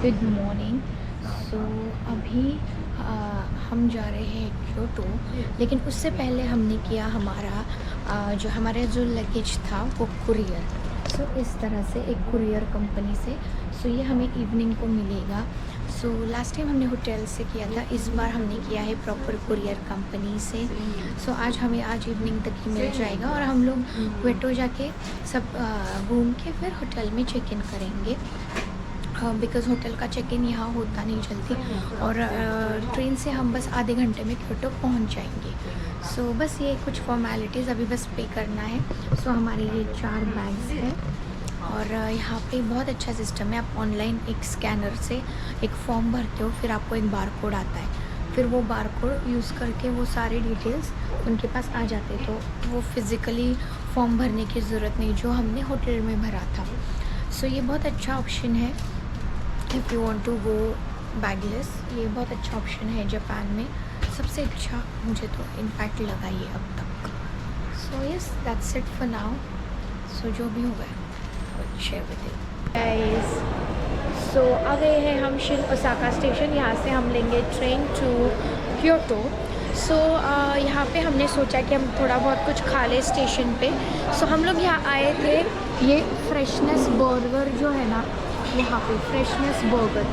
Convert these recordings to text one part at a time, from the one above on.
Good morning. सो अभी हम जा रहे हैं क्योटो, लेकिन उससे पहले हमने किया हमारा जो लगेज था वो कुरियर। सो इस तरह से एक कुरियर कंपनी से ये हमें इवनिंग को मिलेगा। लास्ट टाइम हमने होटल से किया था, इस बार हमने किया है प्रॉपर कुरियर कंपनी से। आज इवनिंग तक ही मिल जाएगा और हम लोग क्योटो जाके सब घूम के फिर होटल में चेक इन करेंगे, बिकॉज़ होटल का चेक इन यहाँ होता नहीं जल्दी, और ट्रेन से हम बस आधे घंटे में क्योटो पहुँच जाएंगे। बस ये कुछ फॉर्मेलिटीज़ अभी बस पे करना है। हमारे ये 4 बैग्स हैं और यहाँ पे बहुत अच्छा सिस्टम है। आप ऑनलाइन एक स्कैनर से एक फॉर्म भरते हो, फिर आपको एक बार कोड आता है, फिर वो बार कोड यूज़ करके वो सारे डिटेल्स उनके पास आ जाते, तो वो फिज़िकली फॉर्म भरने की ज़रूरत नहीं जो हमने होटल में भरा था। ये बहुत अच्छा ऑप्शन है if you want to go bagless. ये बहुत अच्छा ऑप्शन है जापान में, सबसे अच्छा मुझे तो इनफैक्ट लगा ये अब तक। Yes, that's it for now. जो भी होगा शेयर विद यू गाइस। आ गए हैं हम शिन ओसाका स्टेशन। यहाँ से हम लेंगे ट्रेन टू क्योटो। यहाँ पे हमने सोचा कि हम थोड़ा बहुत कुछ खा लें स्टेशन पे। हम लोग यहाँ आए थे, ये फ्रेशनेस बर्गर जो है ना, यहाँ पे freshness burger.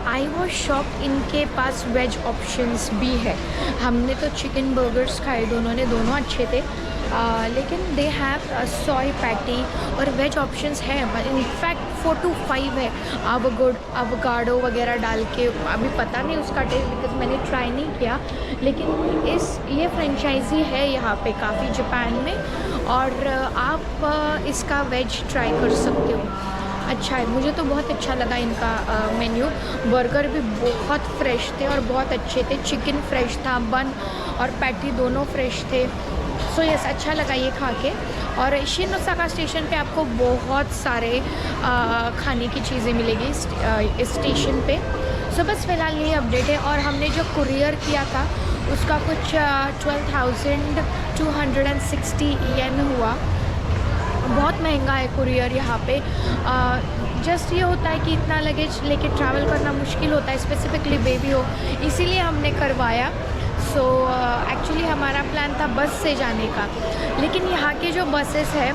I was shocked, इनके पास वेज ऑप्शंस भी है। हमने तो चिकन बर्गर्स खाए, दोनों अच्छे थे, लेकिन दे हैव सोय पैटी और वेज ऑप्शंस है। इनफैक्ट 4 to 5 है अवोकाडो वगैरह डाल के। अभी पता नहीं उसका टेस्ट, बिकॉज मैंने ट्राई नहीं किया, लेकिन ये फ्रेंचाइजी है यहाँ पे काफ़ी जापान में, और आप इसका वेज ट्राई कर सकते हो। अच्छा है, मुझे तो बहुत अच्छा लगा इनका मेन्यू। बर्गर भी बहुत फ्रेश थे और बहुत अच्छे थे। चिकन फ्रेश था, बन और पैटी दोनों फ्रेश थे। यस, अच्छा लगा ये खा के। और शिन ओसाका स्टेशन पे आपको बहुत सारे खाने की चीज़ें मिलेगी इस स्टेशन पे। बस फ़िलहाल यही अपडेट है। और हमने जो कुरियर किया था उसका कुछ 12,260 येन हुआ। बहुत महंगा है कुरियर यहाँ पे। जस्ट ये होता है कि इतना लगेज लेके ट्रैवल करना मुश्किल होता है, स्पेसिफिकली बेबी हो, इसीलिए हमने करवाया। एक्चुअली हमारा प्लान था बस से जाने का, लेकिन यहाँ के जो बसेस है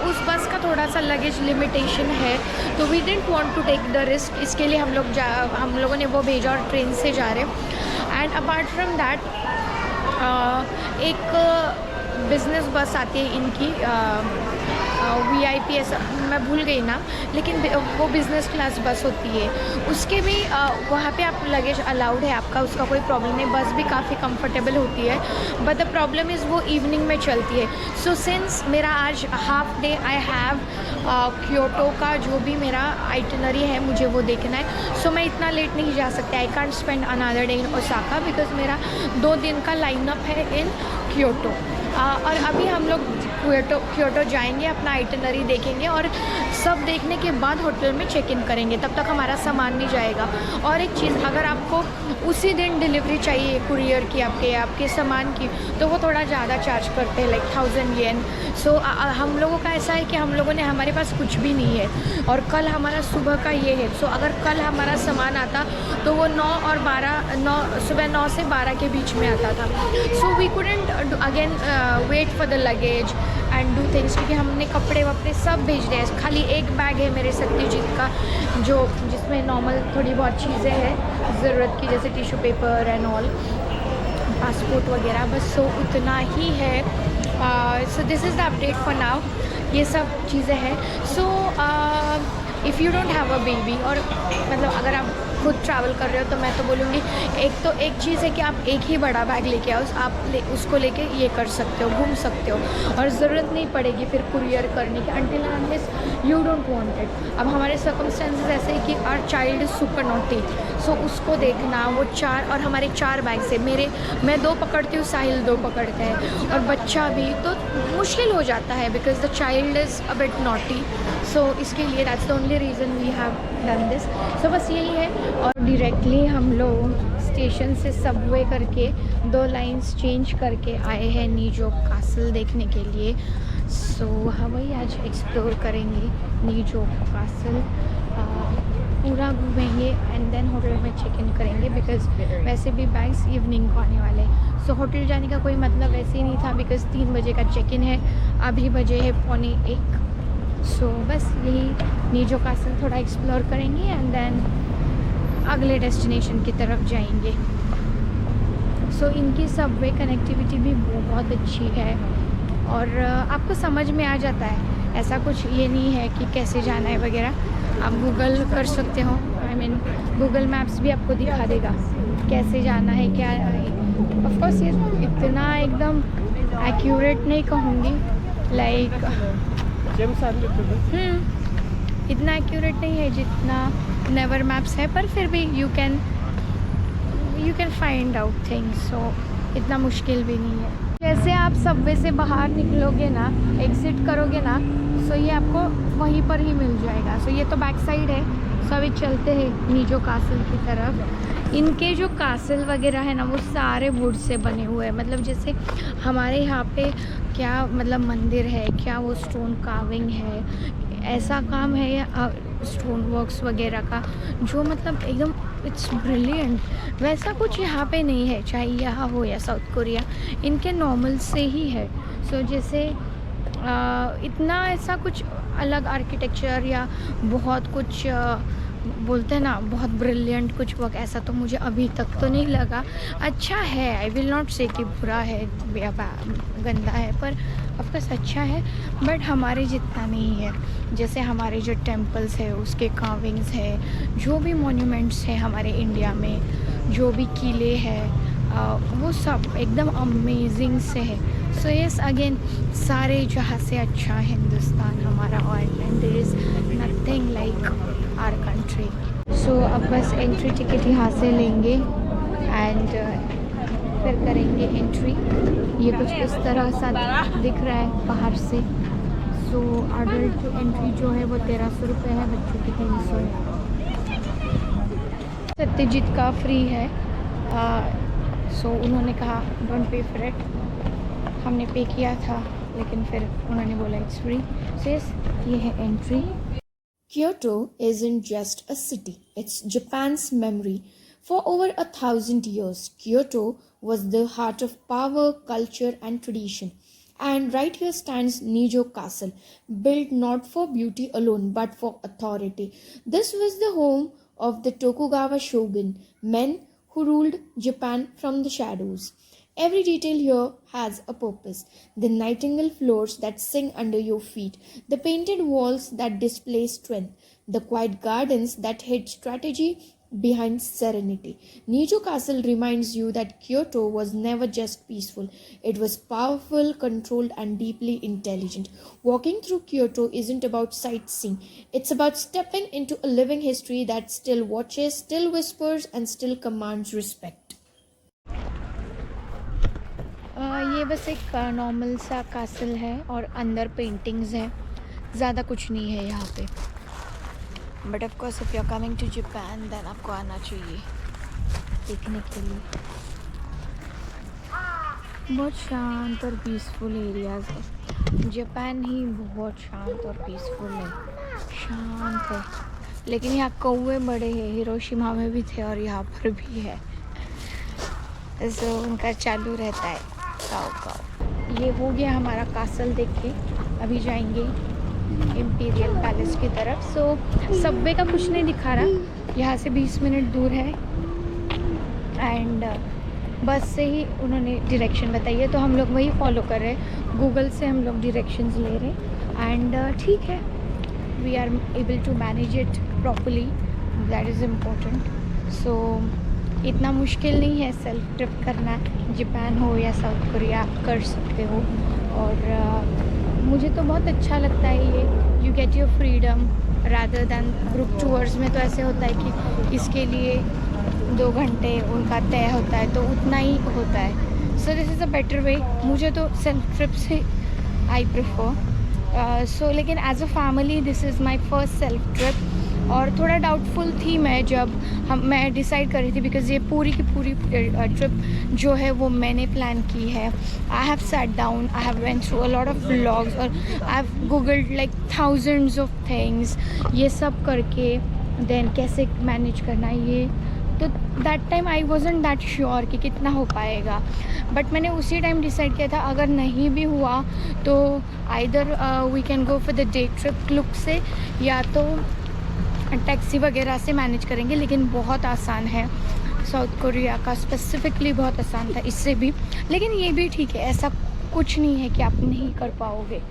उस बस का थोड़ा सा लगेज लिमिटेशन है, तो we didn't want to take the risk. इसके लिए हम लोगों ने वो भेजा और ट्रेन से जा रहे। एंड अपार्ट फ्रॉम दैट एक बिज़नेस बस आती है इनकी, VIP, ऐसा मैं भूल गई नाम, लेकिन वो बिज़नेस क्लास बस होती है। उसके भी वहाँ पे आप लगेज अलाउड है आपका, उसका कोई प्रॉब्लम नहीं। बस भी काफ़ी कंफर्टेबल होती है, बट द प्रॉब्लम इज़ वो इवनिंग में चलती है। सिंस मेरा आज half day I have Kyoto का जो भी मेरा आइटिनरी है मुझे वो देखना है। मैं इतना लेट नहीं जा सकती। I can't spend another day in Osaka, because मेरा 2 दिन का लाइनअप है इन क्योटो। और अभी हम लोग क्योटो जाएंगे, अपना आइटिनरी देखेंगे और सब देखने के बाद होटल में चेक इन करेंगे। तब तक हमारा सामान नहीं जाएगा। और एक चीज़, अगर आपको उसी दिन डिलीवरी चाहिए कुरियर की आपके सामान की, तो वो थोड़ा ज़्यादा चार्ज करते हैं, लाइक 1000 येन। हम लोगों का ऐसा है कि हम लोगों ने, हमारे पास कुछ भी नहीं है और कल हमारा सुबह का ये है। अगर कल हमारा सामान आता तो वो सुबह 9 से 12 के बीच में आता था। We couldn't again wait for the luggage and do things, क्योंकि हमने कपड़े वपड़े सब भेज दिए। खाली एक बैग है मेरे सत्यजीत का, जिसमें नॉर्मल थोड़ी बहुत चीज़ें हैं ज़रूरत की, जैसे tissue paper and all, passport वगैरह, बस उतना ही है। This is the update for now. ये सब चीज़ें हैं। If you don't have a baby, और मतलब अगर आप खुद ट्रैवल कर रहे हो, तो मैं तो बोलूँगी एक चीज़ है कि आप एक ही बड़ा बैग लेके आओ, उसको लेके ये कर सकते हो, घूम सकते हो, और ज़रूरत नहीं पड़ेगी फिर कुरियर करने की, until unless you don't want it. अब हमारे सर्कमस्टेंसेस ऐसे है कि our child is super naughty, उसको देखना, वो 4 और हमारे 4 बैग से मैं 2 पकड़ती हूँ, साहिल 2 पकड़ते हैं, और बच्चा भी, तो मुश्किल हो जाता है because the child is a bit naughty. इसके लिए that's the only reason we have done this. बस यही है। और डायरेक्टली हम लोग स्टेशन से सबवे करके 2 लाइन्स चेंज करके आए हैं नीजो कासल देखने के लिए। वहाँ वही आज एक्सप्लोर करेंगे नीजो कासल। पूरा घूमेंगे एंड देन होटल में चेक इन करेंगे, बिकॉज़ वैसे भी बैग्स इवनिंग को आने वाले हैं। सो होटल जाने का कोई मतलब वैसे ही नहीं था, बिकॉज़ 3 बजे का चेक इन है, अभी बजे है 12:45। सो बस यही नीजो कासल थोड़ा एक्सप्लोर करेंगे एंड देन अगले डेस्टिनेशन की तरफ जाएंगे। सो इनकी सबवे कनेक्टिविटी भी बहुत अच्छी है और आपको समझ में आ जाता है, ऐसा कुछ ये नहीं है कि कैसे जाना है वगैरह। आप गूगल कर सकते हो, आई मीन गूगल मैप्स भी आपको दिखा देगा कैसे जाना है क्या है। ऑफ कोर्स ये इतना एकदम एक्यूरेट नहीं कहूँगी, लाइक इतना एक्यूरेट नहीं है जितना नेवर मैप्स है, पर फिर भी you can find out things, so इतना मुश्किल भी नहीं है। जैसे आप सबवे से बाहर निकलोगे ना, एग्ज़िट करोगे ना, सो ये आपको वहीं पर ही मिल जाएगा। सो ये तो बैक साइड है। सो अभी चलते हैं नीजो कासल की तरफ। इनके जो कासल वगैरह है ना, वो सारे वुड से बने हुए हैं। मतलब जैसे हमारे यहाँ पे क्या मतलब मंदिर है, क्या वो स्टोन कार्विंग है, ऐसा काम है या स्टोन वर्क्स वगैरह का, जो मतलब एकदम इट्स ब्रिलियंट। वैसा कुछ यहाँ पे नहीं है, चाहे यहाँ हो या साउथ कोरिया, इनके नॉर्मल से ही है। सो जैसे इतना ऐसा कुछ अलग आर्किटेक्चर या बहुत कुछ बोलते हैं ना, बहुत ब्रिलियंट कुछ वर्क, ऐसा तो मुझे अभी तक तो नहीं लगा। अच्छा है, आई विल नॉट से कि बुरा है या गंदा है, पर ऑफकोर्स अच्छा है, बट हमारे जितना नहीं है। जैसे हमारे जो टेम्पल्स है उसके कार्विंग्स है, जो भी मॉन्यूमेंट्स हैं हमारे इंडिया में, जो भी किले हैं, वो सब एकदम अमेजिंग से है। सो यस, अगेन सारे जहाँ से अच्छा हिंदुस्तान हमारा island, there is nothing like our country. So अब बस एंट्री टिकट यहाँ से लेंगे एंड फिर करेंगे एंट्री। ये कुछ इस तरह सा दिख रहा है बाहर से। सो अडल्ट एंट्री जो है वो 1300 रुपये है, बच्चों की 300 है। सत्यजीत का फ्री है। सो उन्होंने कहा डोंट पे फॉर इट, हमने पे किया था लेकिन फिर उन्होंने बोला इट्स फ्री। सो यस, ये है entry. Kyoto isn't just a city, it's Japan's memory. For over 1,000 years, Kyoto was the heart of power, culture, and tradition. And right here stands Nijo Castle, built not for beauty alone but for authority. This was the home of the Tokugawa shogun, men who ruled Japan from the shadows. Every detail here has a purpose. The nightingale floors that sing under your feet, the painted walls that display strength, the quiet gardens that hid strategy behind serenity. Nijo Castle reminds you that Kyoto was never just peaceful. It was powerful, controlled, and deeply intelligent. Walking through Kyoto isn't about sightseeing. It's about stepping into a living history that still watches, still whispers, and still commands respect. ये बस एक normal सा castle है और अंदर paintings हैं, ज़्यादा कुछ नहीं है यहाँ पे। But of course if you are coming to Japan then आपको आना चाहिए देखने के लिए। बहुत शांत और पीसफुल एरियाज़ है। जापान ही बहुत शांत और पीसफुल है, शांत है। लेकिन यहाँ कौवे बड़े हैं, हिरोशिमा में भी थे और यहाँ पर भी है। तो उनका चालू रहता है काव काव। ये हो गया हमारा कासल देख के, अभी जाएंगे इम्पीरियल पैलेस की तरफ। सो सबवे का कुछ नहीं दिखा रहा, यहाँ से 20 मिनट दूर है एंड बस से ही उन्होंने डायरेक्शन बताई है, तो हम लोग वही फॉलो कर रहे हैं। गूगल से हम लोग डायरेक्शंस ले रहे हैं एंड ठीक है, we are able to manage it properly, that is important. So इतना मुश्किल नहीं है सेल्फ ट्रिप करना, जापान हो या साउथ कोरिया आप कर सकते हो। और मुझे तो बहुत अच्छा लगता है ये, you get your freedom rather than group tours में। तो ऐसे होता है कि इसके लिए 2 घंटे उनका तय होता है, तो उतना ही होता है। So this is a better way. मुझे तो सेल्फ ट्रिप से आई प्रेफर। सो लेकिन as a family this is my first self trip और थोड़ा डाउटफुल थी मैं जब मैं डिसाइड कर रही थी, बिकॉज़ ये पूरी की पूरी ट्रिप जो है वो मैंने प्लान की है। I have sat down, I have went through a lot of vlogs और I have googled like thousands of things, ये सब करके देन कैसे मैनेज करना ये। तो that time I wasn't that sure कि कितना हो पाएगा, बट मैंने उसी टाइम डिसाइड किया था अगर नहीं भी हुआ तो either we can go for the day trip look से, या तो टैक्सी वगैरह से मैनेज करेंगे। लेकिन बहुत आसान है, साउथ कोरिया का स्पेसिफिकली बहुत आसान था इससे भी। लेकिन ये भी ठीक है, ऐसा कुछ नहीं है कि आप नहीं कर पाओगे,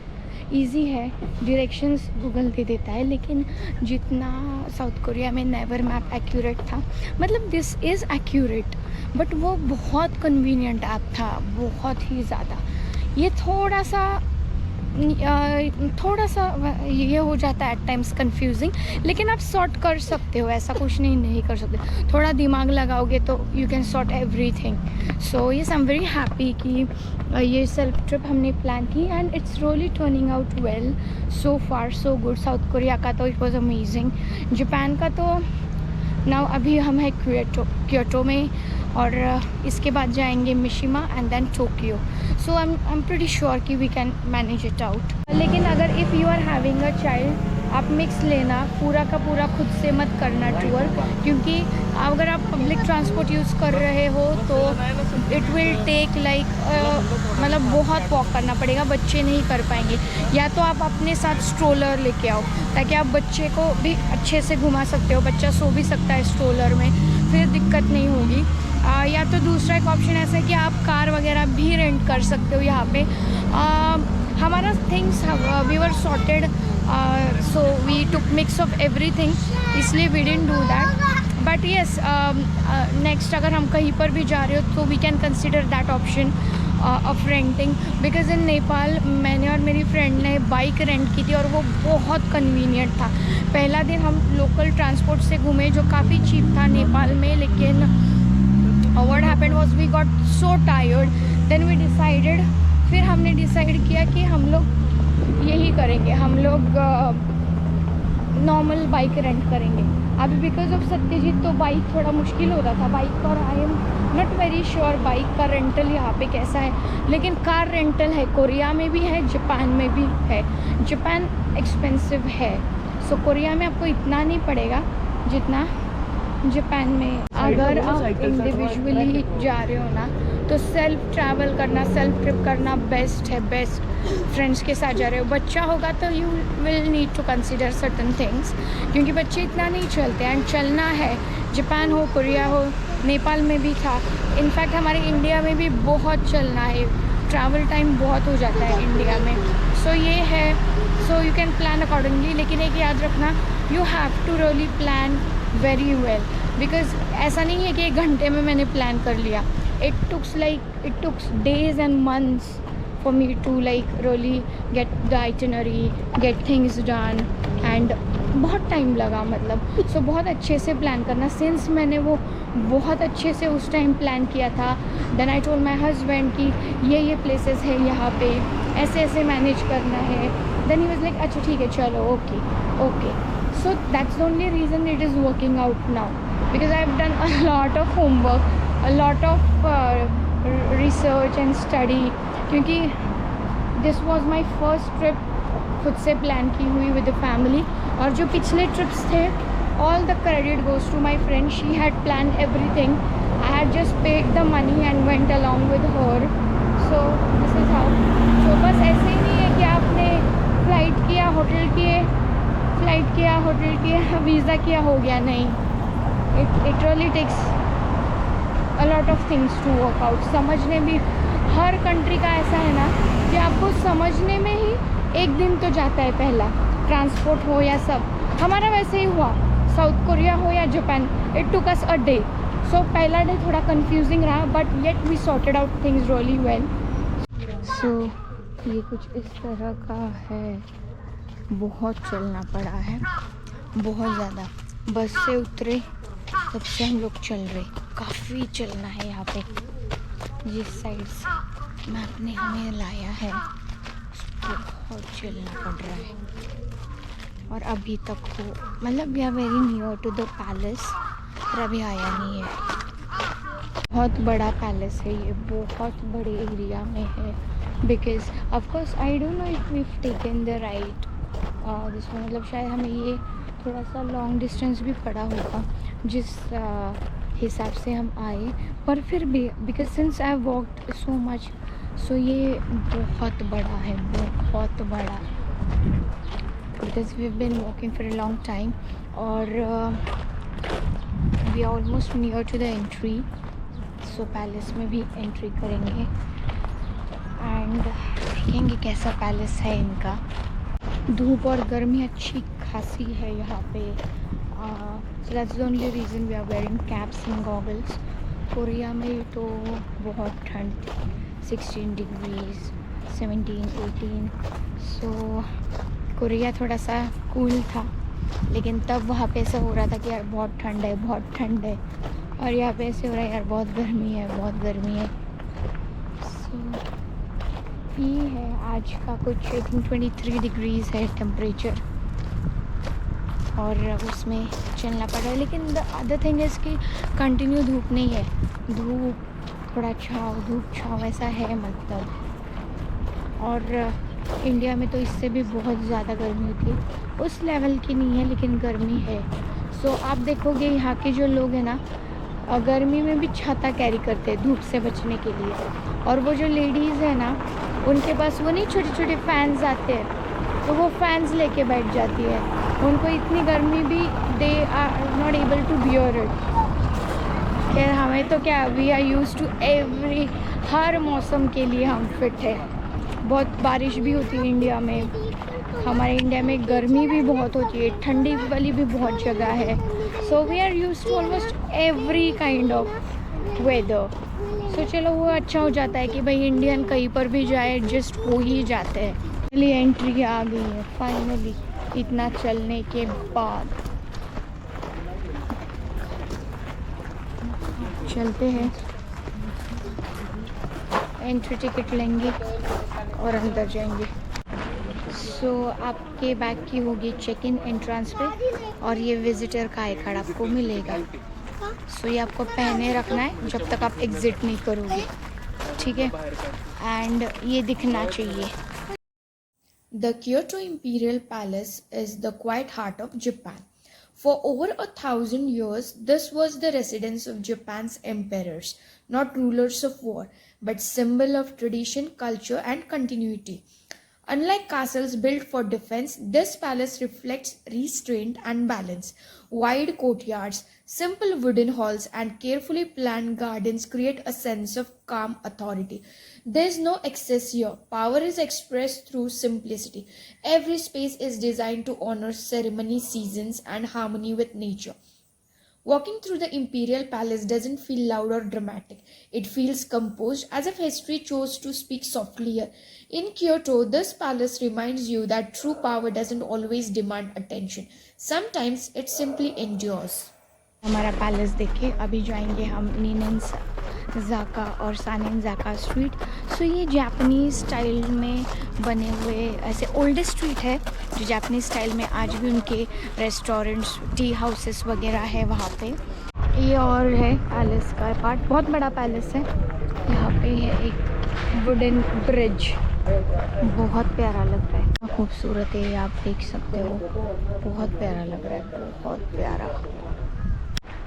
इजी है, डायरेक्शंस गूगल दे देता है। लेकिन जितना साउथ कोरिया में नेवर मैप एक्यूरेट था, मतलब दिस इज़ एक्यूरेट, बट वो बहुत कन्वीनियंट ऐप था, बहुत ही ज़्यादा। ये थोड़ा सा ये हो जाता है एट टाइम्स कंफ्यूजिंग, लेकिन आप सॉर्ट कर सकते हो, ऐसा कुछ नहीं कर सकते। थोड़ा दिमाग लगाओगे तो you can sort everything. So yes, I am very happy कि ये सेल्फ ट्रिप हमने प्लान की and it's really turning out well, so far so good. South Korea का तो इट वॉज अमेजिंग। जापान का तो नाउ अभी हम हैं क्योटो में, और इसके बाद जाएंगे Mishima and then Tokyo. So I am pretty sure कि we can manage it out. लेकिन अगर if you are having a child, आप मिक्स लेना, पूरा का पूरा खुद से मत करना टूर, क्योंकि अगर आप पब्लिक ट्रांसपोर्ट यूज़ कर रहे हो तो इट विल टेक लाइक मतलब बहुत वॉक करना पड़ेगा, बच्चे नहीं कर पाएंगे। या तो आप अपने साथ स्ट्रोलर लेके आओ ताकि आप बच्चे को भी अच्छे से घुमा सकते हो, बच्चा सो भी सकता है स्ट्रोलर में, फिर दिक्कत नहीं होगी। या तो दूसरा एक ऑप्शन ऐसा है कि आप कार वगैरह भी रेंट कर सकते हो यहाँ पे। हमारा things we were sorted, so we took mix of everything, इसलिए we didn't do that. But yes, next अगर हम कहीं पर भी जा रहे हो तो we can consider that option of renting, because in Nepal मैंने और मेरी फ्रेंड ने बाइक रेंट की थी और वो बहुत कन्वीनियंट था। पहला दिन हम लोकल ट्रांसपोर्ट से घूमे जो काफ़ी चीप था नेपाल में, लेकिन what happened was we got so tired, then we decided, फिर हमने डिसाइड किया कि हम लोग यही करेंगे, हम लोग नॉर्मल बाइक रेंट करेंगे। अभी बिकॉज ऑफ सत्यजीत तो बाइक थोड़ा मुश्किल हो रहा था बाइक, और आई am not very sure bike का रेंटल यहाँ पे कैसा है। लेकिन कार रेंटल है, कोरिया में भी है, जापान में भी है। जापान एक्सपेंसिव है, सो कोरिया में आपको इतना नहीं पड़ेगा जितना जापान में। अगर आप इंडिविजुअली जा रहे हो ना तो सेल्फ ट्रैवल करना, सेल्फ ट्रिप करना बेस्ट है, बेस्ट। फ्रेंड्स के साथ जा रहे हो, बच्चा होगा तो you will need to consider certain things, क्योंकि बच्चे इतना नहीं चलते एंड चलना है। जापान हो, कोरिया हो, नेपाल में भी था, इनफैक्ट हमारे इंडिया में भी बहुत चलना है, ट्रैवल टाइम बहुत हो जाता है इंडिया में। सो ये है, so you can plan accordingly. लेकिन एक याद रखना, you have to really plan very well, because ऐसा नहीं है कि 1 घंटे में मैंने प्लान कर लिया। It took days and months for me to like really get the itinerary, get things done, and बहुत टाइम लगा मतलब। सो बहुत अच्छे से प्लान करना, सिंस मैंने वो बहुत अच्छे से उस टाइम प्लान किया था। Then I told my husband कि ये प्लेसेस है यहाँ पे, ऐसे ऐसे मैनेज करना है। देन ही वाज लाइक अच्छा ठीक है चलो, okay. So that's the only reason it is working out now, because I've done a lot of homework, a lot of research and study, क्योंकि this was my first trip खुद से plan की हुई with the family। और जो पिछले trips थे, all the credit goes to my friend, she had planned everything, I had just paid the money and went along with her। So this is how। so बस ऐसे ही नहीं है कि आपने फ्लाइट किया, होटल किया, वीज़ा किया, हो गया, नहीं। It really takes a lot of things to work out. समझने भी, हर कंट्री का ऐसा है ना कि आपको समझने में ही 1 दिन तो जाता है, पहला ट्रांसपोर्ट हो या सब। हमारा वैसे ही हुआ, साउथ कोरिया हो या Japan, it took us a day. So पहला डे थोड़ा कंफ्यूजिंग रहा, but yet we sorted out things really well. So ये कुछ इस तरह का है, बहुत चलना पड़ा है, बहुत ज़्यादा। बस से उतरे तब से हम लोग चल रहे, काफ़ी चलना है यहाँ पे। जिस साइड से मैप ने हमें लाया है बहुत चलना पड़ रहा है। और अभी तक हो, मतलब we are very near to the palace, पर अभी आया नहीं है। बहुत बड़ा पैलेस है ये, बहुत बड़े एरिया में है। Because of course I don't know if we taken the right जिसमें, मतलब शायद हमें ये थोड़ा सा लॉन्ग डिस्टेंस भी पड़ा होगा जिस हिसाब से हम आए, पर फिर भी because since I walked so much, so ये बहुत बड़ा है, बहुत बड़ा, because we been walking for a long time. और we are almost near to the entry, so palace में भी एंट्री करेंगे एंड देखेंगे कैसा पैलेस है इनका। धूप और गर्मी अच्छी खासी है यहाँ पे, so that's the only reason we are wearing caps and goggles. Korea में तो बहुत ठंड थी, 16 डिग्रीज, 17, 18, सो कोरिया थोड़ा सा कूल था, लेकिन तब वहाँ पे ऐसा हो रहा था कि यार बहुत ठंड है, बहुत ठंड है, और यहाँ पे ऐसे हो रहा है यार बहुत गर्मी है, बहुत गर्मी है। सो ये है आज का कुछ, आई थिंक 23 डिग्रीज़ है टेम्परेचर, और उसमें चलना पड़ रहा है। लेकिन द अदर थिंग इज़ कि कंटिन्यू धूप नहीं है, धूप थोड़ा छाँव, धूप छाँव ऐसा है मतलब। और इंडिया में तो इससे भी बहुत ज़्यादा गर्मी होती है, उस लेवल की नहीं है लेकिन गर्मी है। सो आप देखोगे यहाँ के जो लोग हैं ना, गर्मी में भी छाता कैरी करते हैं धूप से बचने के लिए, और वो जो लेडीज़ है ना, उनके पास वो नहीं छोटे छोटे फैंस आते हैं, तो वो फैंस लेके बैठ जाती है। उनको इतनी गर्मी भी they are not able to bear it. खैर हमें तो क्या, we are use to every, हर मौसम के लिए हम फिट है। बहुत बारिश भी होती है इंडिया में, हमारे इंडिया में गर्मी भी बहुत होती है, ठंडी वाली भी बहुत जगह है। So we are use to almost every kind of weather. So चलो वो अच्छा हो जाता है कि भाई इंडियन कहीं पर भी जाए एडजस्ट हो ही जाते हैं। फाइनली एंट्री आ गई है, फाइनली इतना चलने के बाद चलते हैं, एंट्री टिकट लेंगे और अंदर जाएंगे। सो आपके बैग की होगी चेक इन एंट्रेंस पे, और ये विजिटर का आई कार्ड आपको मिलेगा। सो ये आपको पहने रखना है जब तक आप एग्ज़िट नहीं करोगे, ठीक है, एंड ये दिखना चाहिए। The Kyoto Imperial Palace is the quiet heart of Japan. For over 1,000 years, this was the residence of Japan's emperors, not rulers of war, but symbol of tradition, culture, and continuity. Unlike castles built for defense, this palace reflects restraint and balance. Wide courtyards, simple wooden halls, and carefully planned gardens create a sense of calm authority. There is no excess here. Power is expressed through simplicity. Every space is designed to honor ceremony, seasons, and harmony with nature. Walking through the imperial palace doesn't feel loud or dramatic. It feels composed, as if history chose to speak softly here. In Kyoto, this palace reminds you that true power doesn't always demand attention. Sometimes it simply endures. हमारा palace देखे, अभी जाएंगे हम नीनेन्स ज़ाका और सानेनज़ाका street. सो ये Japanese style में बने हुए ऐसे ओल्ड स्ट्रीट है, जो जापानीज़ स्टाइल में आज भी उनके रेस्टोरेंट्स, टी हाउसेस वगैरह है वहाँ पे। ये और है पैलेस का पार्ट, बहुत बड़ा पैलेस है। यहाँ पे है एक वुडन ब्रिज, बहुत प्यारा लग रहा है, खूबसूरत है, आप देख सकते हो, बहुत प्यारा लग रहा है, बहुत प्यारा,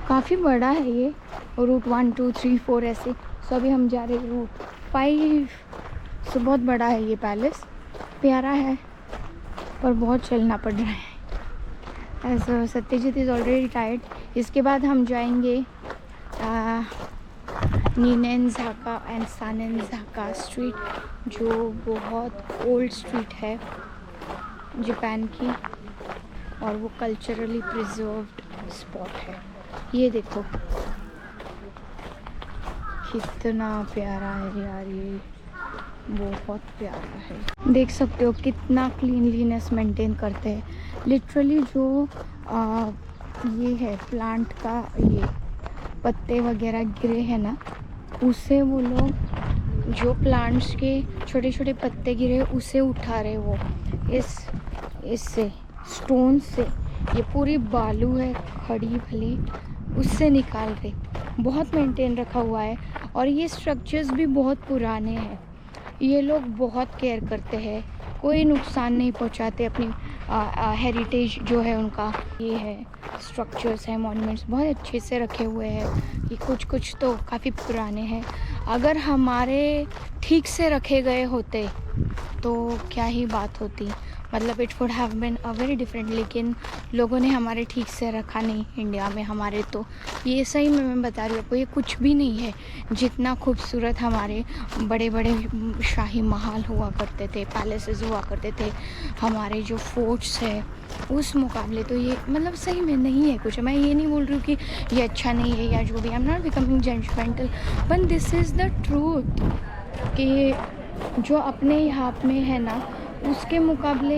काफ़ी बड़ा है ये। रूट 1, 2, 3, 4 ऐसे। सो अभी हम जा रहे हैं रूट 5। सो बहुत बड़ा है ये पैलेस, प्यारा है, पर बहुत चलना पड़ रहा है। ऐसा सत्यजीत इज़ ऑलरेडी टायर्ड। इसके बाद हम जाएंगे नीनेन्ज़ाका एंड सानेनज़ाका स्ट्रीट, जो बहुत ओल्ड स्ट्रीट है जापान की, और वो कल्चरली प्रिजर्व्ड स्पॉट है। ये देखो कितना प्यारा है यार, ये बहुत प्यारा है। देख सकते हो कितना क्लीनलीनेस मेंटेन करते हैं। लिटरली जो ये है प्लांट का, ये पत्ते वगैरह गिरे हैं ना, उसे वो लोग, जो प्लांट्स के छोटे छोटे पत्ते गिरे उसे उठा रहे वो इससे स्टोन से, ये पूरी बालू है खड़ी भली, उससे निकाल रहे, बहुत मेंटेन रखा हुआ है। और ये स्ट्रक्चर्स भी बहुत पुराने हैं, ये लोग बहुत केयर करते हैं, कोई नुकसान नहीं पहुंचाते अपनी हेरिटेज जो है उनका। ये है स्ट्रक्चर्स हैं, मॉन्यूमेंट्स बहुत अच्छे से रखे हुए हैं। ये कुछ तो काफ़ी पुराने हैं, अगर हमारे ठीक से रखे गए होते तो क्या ही बात होती, मतलब it would have been a very different. लेकिन लोगों ने हमारे ठीक से रखा नहीं इंडिया में हमारे, तो ये सही में मैं बता रही हूँ आपको, ये कुछ भी नहीं है जितना खूबसूरत हमारे बड़े बड़े शाही महल हुआ करते थे, पैलेसेस हुआ करते थे, हमारे जो फोर्ट्स है उस मुकाबले। तो ये मतलब सही में नहीं है कुछ। मैं ये नहीं बोल रही हूँ कि ये अच्छा नहीं है या जो भी, I am not becoming judgemental, but this is the truth कि जो अपने यहाँ में है ना उसके मुकाबले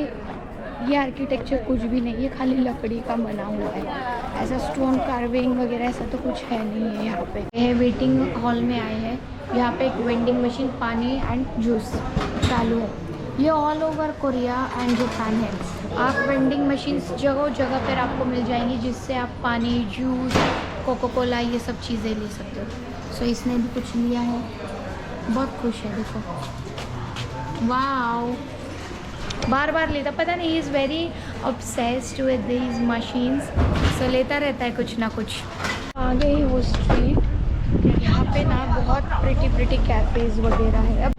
ये आर्किटेक्चर कुछ भी नहीं है, खाली लकड़ी का बना हुआ है, ऐसा स्टोन कार्विंग वगैरह ऐसा तो कुछ है नहीं है यहाँ पे। ये वेटिंग हॉल में आए हैं, यहाँ पे एक वेंडिंग मशीन पानी एंड जूस चालू है। ये all over Korea and Japan है, आप वेंडिंग मशीन्स जगह जगह पर आपको मिल जाएंगी जिससे आप पानी, जूस, कोको कोला ये सब चीज़ें ले सकते हो। सो इसने भी कुछ लिया है, बहुत खुश है, देखो वाओ, बार बार लेता, पता नहीं, is very obsessed with these machines, so लेता रहता है कुछ ना कुछ। आगे ही वो स्ट्रीट, यहाँ पे ना बहुत प्रिटी कैफ़ेज़ वगैरह है। अब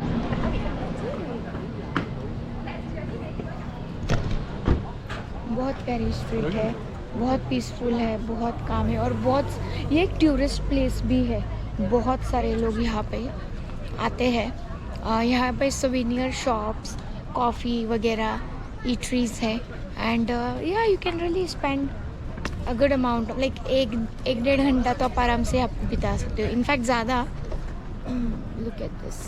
बहुत प्यारी स्ट्रीट है, बहुत पीसफुल है, बहुत काम है, और बहुत ये एक टूरिस्ट प्लेस भी है, बहुत सारे लोग यहाँ पे आते हैं। यहाँ पे सोवेनियर शॉप्स, कॉफ़ी वगैरह, ईटरीज है, एंड या you can really spend a good amount, like एक डेढ़ घंटा तो आप आराम से आप बिता सकते हो, इनफैक्ट ज़्यादा। Look at this.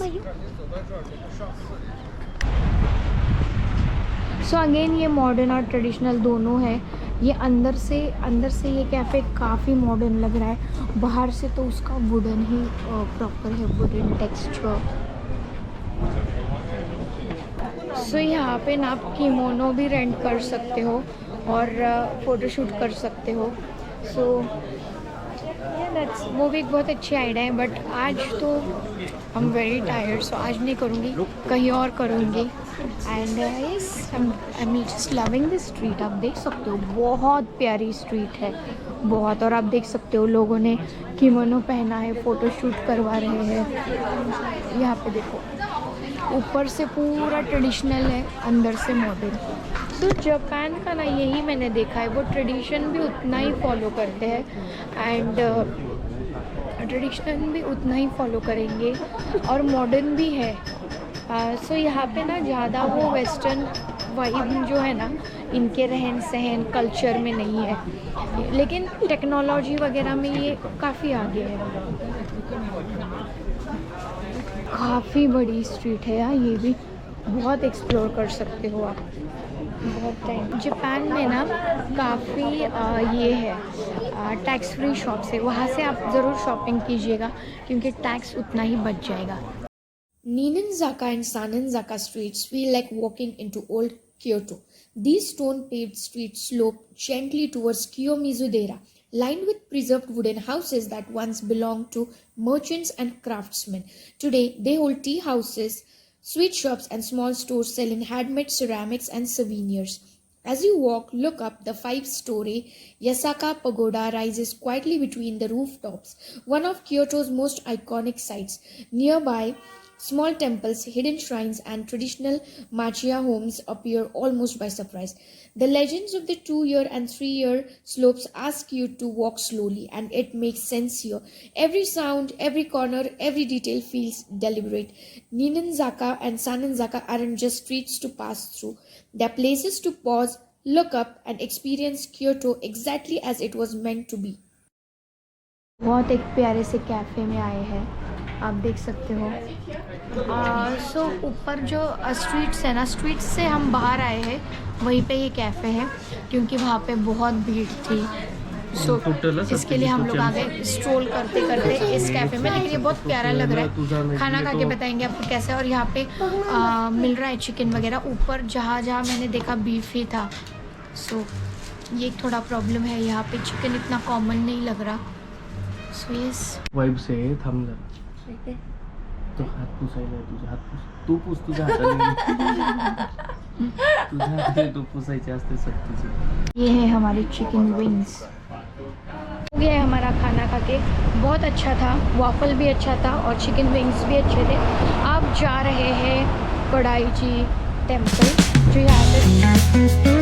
So again ये मॉडर्न और ट्रेडिशनल दोनों है। ये अंदर से ये कैफ़े काफ़ी मॉडर्न लग रहा है, बाहर से तो उसका वुडन ही प्रॉपर है, वुडन टेक्सचर। सो यहाँ पे ना आप किमोनो भी रेंट कर सकते हो और फ़ोटोशूट कर सकते हो। सो दैट्स, वो भी एक बहुत अच्छी आइडिया है, बट आज तो आई एम वेरी टायर्ड, सो आज नहीं करूँगी, कहीं और करूँगी। And yes, I am just loving this street. आप देख सकते हो बहुत प्यारी स्ट्रीट है, बहुत, और आप देख सकते हो लोगों ने किमोनो पहना है, फ़ोटोशूट करवा रहे हैं। यहाँ पे देखो, ऊपर से पूरा ट्रेडिशनल है, अंदर से मॉडर्न। सो जापान का ना यही मैंने देखा है, वो ट्रेडिशन भी उतना ही फॉलो करते हैं एंड ट्रेडिशन भी उतना ही फॉलो करेंगे और मॉडर्न भी है। सो यहाँ पे ना ज़्यादा वो वेस्टर्न वाइब जो है ना इनके रहन सहन कल्चर में नहीं है, लेकिन टेक्नोलॉजी वगैरह में ये काफ़ी आगे है। काफ़ी बड़ी स्ट्रीट है यार, ये भी बहुत एक्सप्लोर कर सकते हो आप, बहुत टाइम। जापान में ना काफ़ी ये है टैक्स फ्री शॉप्स है, वहाँ से आप ज़रूर शॉपिंग कीजिएगा क्योंकि टैक्स उतना ही बच जाएगा। Ninenzaka and Sanenzaka streets feel like walking into old Kyoto. These stone-paved streets slope gently towards Kiyomizu-dera, lined with preserved wooden houses that once belonged to merchants and craftsmen. Today, they hold tea houses, sweet shops, and small stores selling handmade ceramics and souvenirs. As you walk, look up, the 5-story Yasaka Pagoda rises quietly between the rooftops, one of Kyoto's most iconic sights. Nearby, small temples, hidden shrines, and traditional machiya homes appear almost by surprise. The legends of the 2-year and 3-year slopes ask you to walk slowly, and it makes sense here. Every sound, every corner, every detail feels deliberate. Ninenzaka and Sanenzaka aren't just streets to pass through. They're places to pause, look up, and experience Kyoto exactly as it was meant to be. बहुत एक प्यारे से cafe में आए हैं, आप देख सकते हो। सो ऊपर जो स्ट्रीट्स है ना, स्ट्रीट्स से हम बाहर आए हैं, वहीं पे ये कैफ़े है क्योंकि वहाँ पे बहुत भीड़ थी। सो इसके लिए हम लोग आ गए स्ट्रोल करते करते इस कैफ़े में। लेकिन ये बहुत प्यारा लग रहा है, खाना खा के बताएंगे आपको कैसे। और यहाँ पे मिल रहा है चिकन वगैरह, ऊपर जहाँ मैंने देखा बीफ ही था। सो ये थोड़ा प्रॉब्लम है, यहाँ पे चिकन इतना कॉमन नहीं लग रहा। सो यस, वाईब से थांब जरा. तो हात पुसायला तुझे हात पुस. तू पुस तुझ्या हाताने. तुझ्या हाताने तू पुसायचे असते सक्तीचे. ये है हमारी चिकन विंग्स। हो गया है हमारा खाना खा के, बहुत अच्छा था, वाफल भी अच्छा था और चिकन विंग्स भी अच्छे थे। आप जा रहे हैं कड़ाई जी टेम्पल जो यहाँ पे